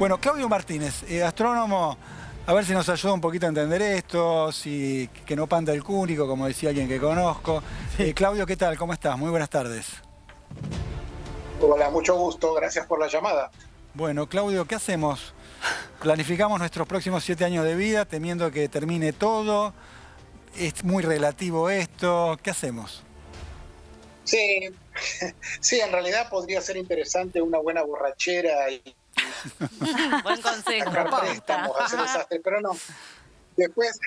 Bueno, Claudio Martínez, astrónomo, a ver si nos ayuda un poquito a entender esto, que no panda el cúnico, como decía alguien que conozco. Sí. Claudio, ¿qué tal? ¿Cómo estás? Muy buenas tardes. Hola, mucho gusto, gracias por la llamada. Bueno, Claudio, ¿qué hacemos? Planificamos nuestros próximos 7 años de vida temiendo que termine todo. Es muy relativo esto. ¿Qué hacemos? Sí, sí, en realidad podría ser interesante una buena borrachera y Buen consejo. sacar préstamos, hacer desastre, pero no. Después,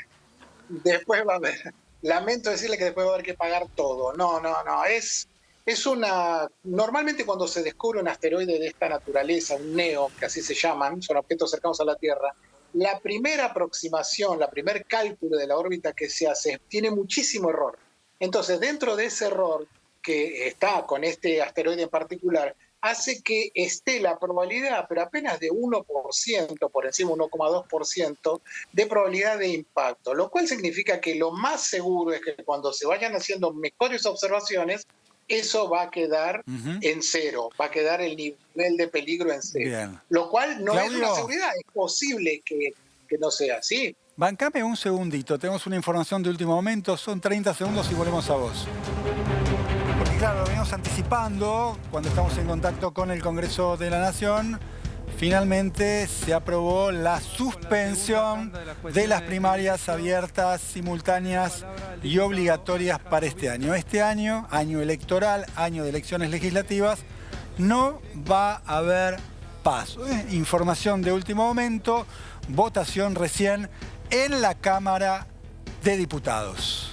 después va a haber, lamento decirle que después va a haber que pagar todo. No, es una, normalmente cuando se descubre un asteroide de esta naturaleza, un NEO, que así se llaman, son objetos cercanos a la Tierra, la primera aproximación, la primer cálculo de la órbita que se hace tiene muchísimo error. Entonces, dentro de ese error que está con este asteroide en particular, hace que esté la probabilidad, pero apenas de 1%, por encima 1,2% de probabilidad de impacto, lo cual significa que lo más seguro es que cuando se vayan haciendo mejores observaciones, eso va a quedar en cero, va a quedar el nivel de peligro en cero. Bien. Lo cual no Claudio, es una seguridad, es posible que no sea así. bancame un segundito, tenemos una información de último momento, son 30 segundos y volvemos a vos. Porque claro, lo venimos anticipando cuando estamos en contacto con el Congreso de la Nación. Finalmente se aprobó la suspensión de las primarias abiertas, simultáneas y obligatorias para este año. Este año, año electoral, año de elecciones legislativas, no va a haber paso. Información de último momento, votación recién en la Cámara de Diputados.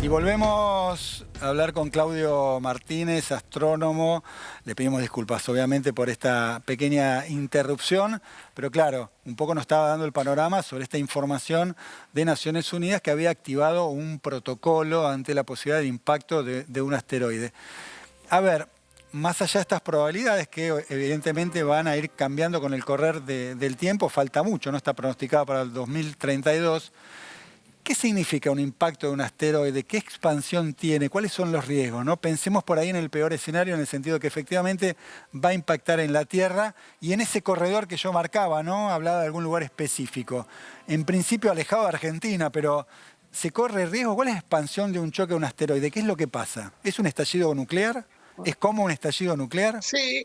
Y volvemos a hablar con Claudio Martínez, astrónomo. Le pedimos disculpas, obviamente, por esta pequeña interrupción, pero claro, un poco nos estaba dando el panorama sobre esta información de Naciones Unidas que había activado un protocolo ante la posibilidad de impacto de un asteroide. A ver, más allá de estas probabilidades que evidentemente van a ir cambiando con el correr del tiempo, falta mucho, no está pronosticada para el 2032. ¿Qué significa un impacto de un asteroide? ¿Qué expansión tiene? ¿Cuáles son los riesgos? ¿No? Pensemos por ahí en el peor escenario, en el sentido que efectivamente va a impactar en la Tierra y en ese corredor que yo marcaba, ¿no? Hablaba de algún lugar específico. En principio alejado de Argentina, pero ¿se corre riesgo? ¿Cuál es la expansión de un choque de un asteroide? ¿Qué es lo que pasa? ¿Es un estallido nuclear? ¿Es como un estallido nuclear? Sí,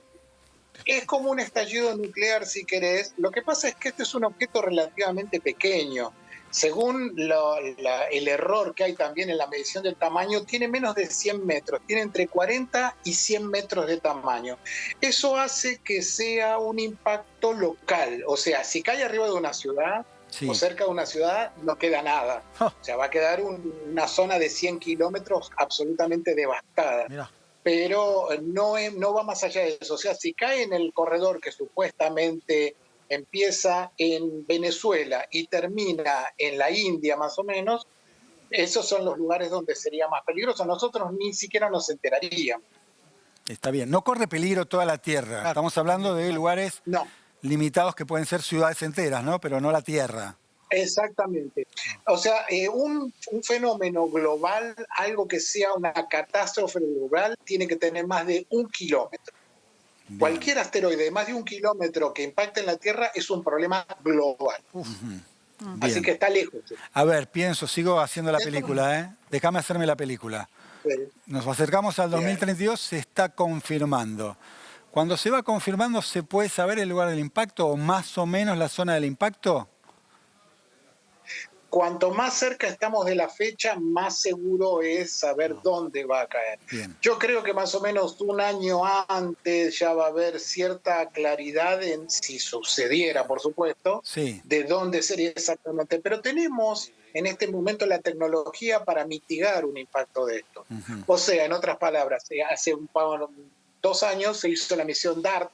es como un estallido nuclear si querés. Lo que pasa es que este es un objeto relativamente pequeño. Según el error que hay también en la medición del tamaño, tiene menos de 100 metros, tiene entre 40 y 100 metros de tamaño. Eso hace que sea un impacto local, o sea, si cae arriba de una ciudad o cerca de una ciudad, no queda nada. O sea, va a quedar una zona de 100 kilómetros absolutamente devastada. Mirá. Pero no va más allá de eso. O sea, si cae en el corredor que supuestamente empieza en Venezuela y termina en la India más o menos, esos son los lugares donde sería más peligroso. Nosotros ni siquiera nos enteraríamos. Está bien. No corre peligro toda la Tierra. Claro. Estamos hablando de lugares No, limitados que pueden ser ciudades enteras, ¿no? Pero no la Tierra. exactamente. O sea, un fenómeno global, algo que sea una catástrofe global, tiene que tener más de 1 kilómetro. Bien. Cualquier asteroide de más de 1 kilómetro que impacte en la Tierra es un problema global. Así Bien. que está lejos. A ver, sigo haciendo la película, ¿eh? Déjame hacerme la película. Nos acercamos al 2032, se está confirmando. Cuando se va confirmando, ¿se puede saber el lugar del impacto o más o menos la zona del impacto? Cuanto más cerca estamos de la fecha, más seguro es saber dónde va a caer. Bien. Yo creo que más o menos un año antes ya va a haber cierta claridad en, si sucediera, por supuesto, Sí. de dónde sería exactamente. Pero tenemos en este momento la tecnología para mitigar un impacto de esto. O sea, en otras palabras, hace 2 años se hizo la misión DART,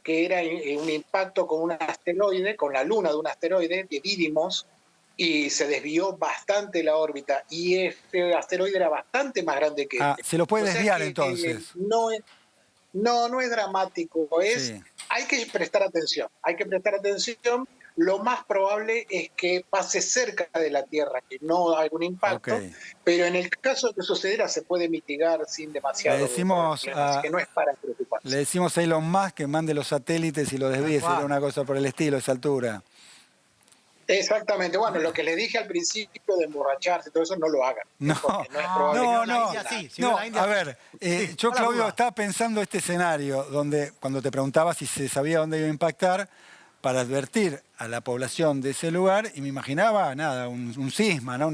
que era un impacto con un asteroide, con la luna de un asteroide, de Didymos, y se desvió bastante la órbita y este asteroide era bastante más grande que este. Se lo puede desviar que, entonces. no es dramático, Sí. hay que prestar atención, lo más probable es que pase cerca de la Tierra, que no hay algún impacto, Ok. pero en el caso de que sucediera se puede mitigar sin Le demasiado decimos problema, así que no es para le preocuparse. decimos a Elon Musk que mande los satélites y los Tal desvíe, sería cual. una cosa por el estilo, a esa altura. Exactamente, bueno, lo que le dije al principio de emborracharse, todo eso no lo hagan, No, porque no es No, probable. si no, no, la no. India sí. Si No, no, la India a sí. ver, Sí, yo, no la Claudio, duda. estaba pensando este escenario donde cuando te preguntaba si se sabía dónde iba a impactar para advertir a la población de ese lugar y me imaginaba, nada, un cisma, ¿no?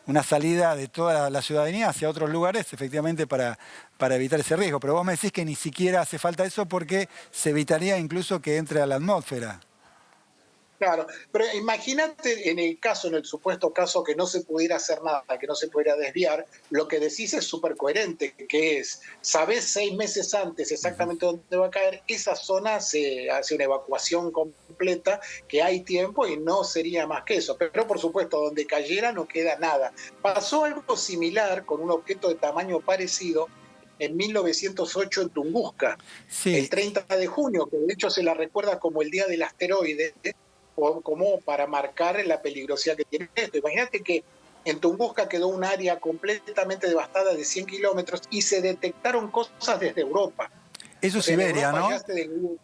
Una salida de toda la ciudadanía hacia otros lugares, efectivamente, para evitar ese riesgo. Pero vos me decís que ni siquiera hace falta eso porque se evitaría incluso que entre a la atmósfera. Claro, pero imagínate en el caso, en el supuesto caso que no se pudiera hacer nada, que no se pudiera desviar, lo que decís es súper coherente, que es, sabés 6 meses antes exactamente dónde va a caer, esa zona se hace una evacuación completa, que hay tiempo y no sería más que eso. Pero por supuesto, donde cayera no queda nada. Pasó algo similar con un objeto de tamaño parecido en 1908 en Tunguska, Sí, el 30 de junio, que de hecho se la recuerda como el día del asteroide, como para marcar la peligrosidad que tiene esto. Imagínate que en Tunguska quedó un área completamente devastada de 100 kilómetros y se detectaron cosas desde Europa. eso O es sea, en Siberia, Europa ¿no? ya en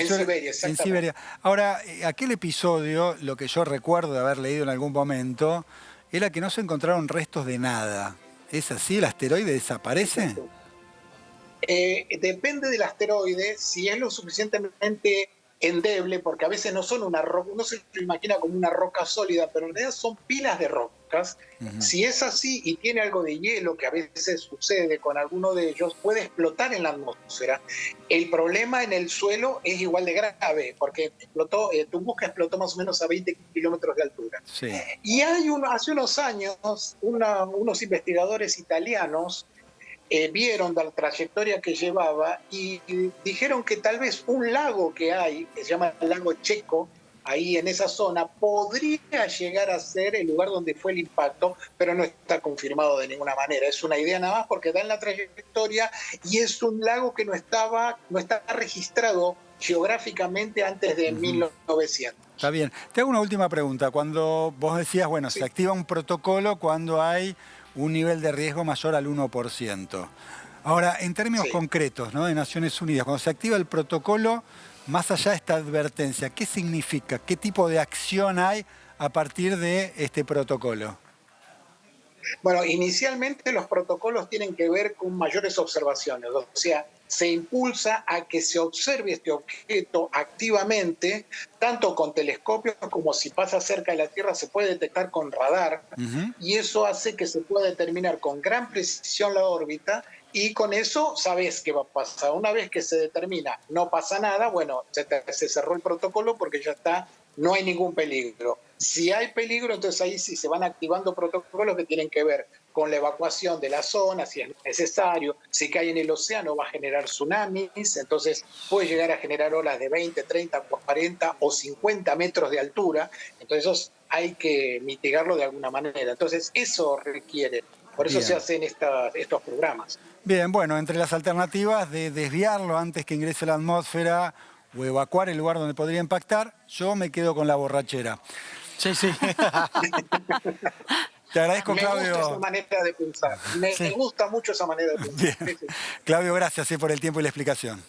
Eso Siberia, en exactamente. Siberia. Ahora, aquel episodio, lo que yo recuerdo de haber leído en algún momento, era que no se encontraron restos de nada. ¿Es así? ¿El asteroide desaparece? Exacto. Depende del asteroide, si es lo suficientemente endeble, porque a veces no son una roca, uno se lo imagina como una roca sólida, pero en realidad son pilas de rocas. Ujú. Si es así y tiene algo de hielo, que a veces sucede con alguno de ellos, puede explotar en la atmósfera. El problema en el suelo es igual de grave, porque explotó, Tunguska explotó más o menos a 20 kilómetros de altura. Sí. Y hace unos años, unos investigadores italianos vieron la trayectoria que llevaba y dijeron que tal vez un lago que hay, que se llama el lago Checo, ahí en esa zona, podría llegar a ser el lugar donde fue el impacto, pero no está confirmado de ninguna manera. Es una idea nada más porque da en la trayectoria y es un lago que no está registrado geográficamente antes de Ujú. 1900. Está bien. Te hago una última pregunta. Cuando vos decías, bueno, se Sí, activa un protocolo cuando hay un nivel de riesgo mayor al 1%. Ahora, en términos sí. concretos, ¿no? De Naciones Unidas, cuando se activa el protocolo, más allá de esta advertencia, ¿qué significa? ¿Qué tipo de acción hay a partir de este protocolo? Bueno, inicialmente los protocolos tienen que ver con mayores observaciones, o sea, se impulsa a que se observe este objeto activamente, tanto con telescopios como si pasa cerca de la Tierra se puede detectar con radar, Ujú. y eso hace que se pueda determinar con gran precisión la órbita y con eso sabes qué va a pasar. Una vez que se determina no pasa nada, bueno, se cerró el protocolo porque ya está, no hay ningún peligro. Si hay peligro, entonces ahí sí se van activando protocolos que tienen que ver con la evacuación de la zona, si es necesario, si cae en el océano va a generar tsunamis, entonces puede llegar a generar olas de 20, 30, 40 o 50 metros de altura, entonces eso hay que mitigarlo de alguna manera. Entonces eso requiere, por eso se Bien. hacen estos programas. Bien, bueno, entre las alternativas de desviarlo antes que ingrese a la atmósfera o evacuar el lugar donde podría impactar, yo me quedo con la borrachera. Sí, sí. Te agradezco, Me gusta esa Claudio. manera de pensar, me Sí. gusta mucho esa manera de Bien. pensar. Sí, sí. Claudio, gracias por el tiempo y la explicación.